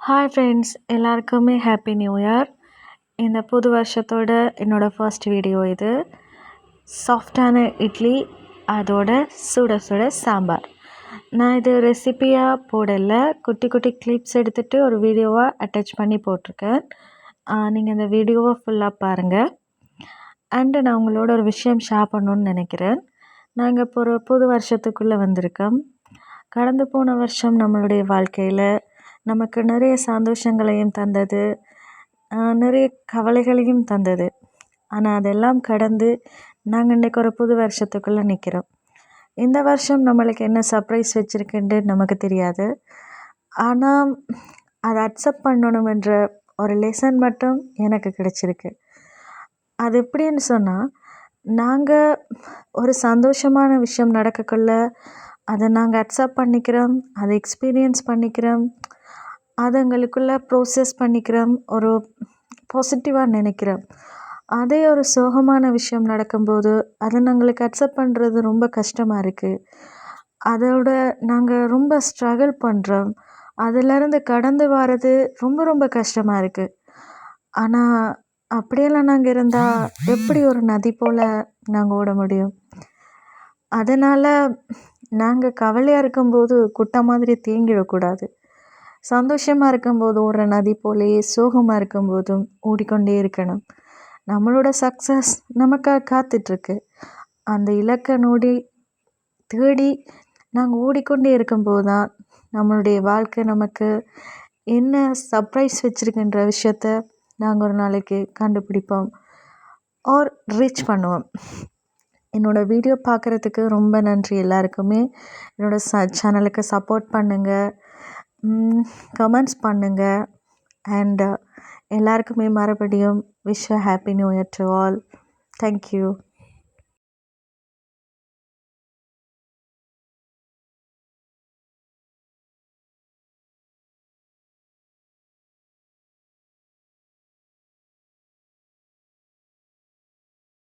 Hi friends, எல்லாருக்குமே happy new year. இந்த புது வருஷத்தோட என்னோடய ஃபர்ஸ்ட் வீடியோ இது. சாஃப்டான இட்லி, அதோட சுட சுட சாம்பார். நான் இது ரெசிப்பியாக போடலை, குட்டி குட்டி கிளிப்ஸ் எடுத்துகிட்டு ஒரு வீடியோவாக அட்டாச் பண்ணி போட்டிருக்கேன். நீங்கள் இந்த வீடியோவை ஃபுல்லாக பாருங்கள். அண்டு நான் உங்களோட ஒரு விஷயம் ஷேர் பண்ணணுன்னு நினைக்கிறேன். நாங்கள் இப்போ ஒரு புது வருஷத்துக்குள்ளே வந்திருக்கோம். கடந்து போன வருஷம் நம்மளுடைய வாழ்க்கையில் நமக்கு நிறைய சந்தோஷங்களையும் தந்தது, நிறைய கவலைகளையும் தந்தது. ஆனால் அதெல்லாம் கடந்து நாங்கள் இன்றைக்கி ஒரு புது வருஷத்துக்குள்ளே நிற்கிறோம். இந்த வருஷம் நம்மளுக்கு என்ன சர்ப்ரைஸ் வச்சுருக்குன்னு நமக்கு தெரியாது. ஆனால் அதை அக்செப்ட் பண்ணணுமென்ற ஒரு லெசன் மட்டும் எனக்கு கிடச்சிருக்கு. அது எப்படின்னு சொன்னால், நாங்கள் ஒரு சந்தோஷமான விஷயம் நடக்கக்குள்ள அதை நாங்கள் அக்செப்ட் பண்ணிக்கிறோம், அதை எக்ஸ்பீரியன்ஸ் பண்ணிக்கிறோம், அதை எங்களுக்குள்ளே ப்ரோசஸ் பண்ணிக்கிறோம், ஒரு பாசிட்டிவாக நினைக்கிறோம். அதே ஒரு சோகமான விஷயம் நடக்கும்போது அதை நாங்களுக்கு அக்செப்ட் பண்ணுறது ரொம்ப கஷ்டமாக இருக்குது. அதோட நாங்கள் ரொம்ப ஸ்ட்ரகிள் பண்ணுறோம். அதிலேருந்து கடந்து வர்றது ரொம்ப ரொம்ப கஷ்டமாக இருக்குது. ஆனால் அப்படியெல்லாம் நாங்கள் இருந்தால் எப்படி ஒரு நதி போல் நாங்கள் ஓட முடியும்? அதனால் நாங்கள் கவலையாக இருக்கும்போது குட்டை மாதிரி தேங்கிடக்கூடாது. சந்தோஷமாக இருக்கும்போது ஓடுற நதி போலேயே சோகமாக இருக்கும்போதும் ஓடிக்கொண்டே இருக்கணும். நம்மளோட சக்ஸஸ் நமக்காக காத்துட்ருக்கு. அந்த இலக்கை நோடி தேடி நாங்கள் ஓடிக்கொண்டே இருக்கும்போது தான் நம்மளுடைய வாழ்க்கை நமக்கு என்ன சர்ப்ரைஸ் வச்சுருக்குன்ற விஷயத்த நாங்கள் ஒரு நாளைக்கு கண்டுபிடிப்போம் ஆர் ரீச் பண்ணுவோம். என்னோடய வீடியோ பார்க்குறதுக்கு ரொம்ப நன்றி எல்லாருக்குமே. என்னோடய சேனலுக்கு சப்போர்ட் பண்ணுங்கள், கமெண்ட்ஸ் பண்ணுங்கள். அண்ட் எல்லாருக்குமே மறுபடியும் wish a happy new year to all. Thank you.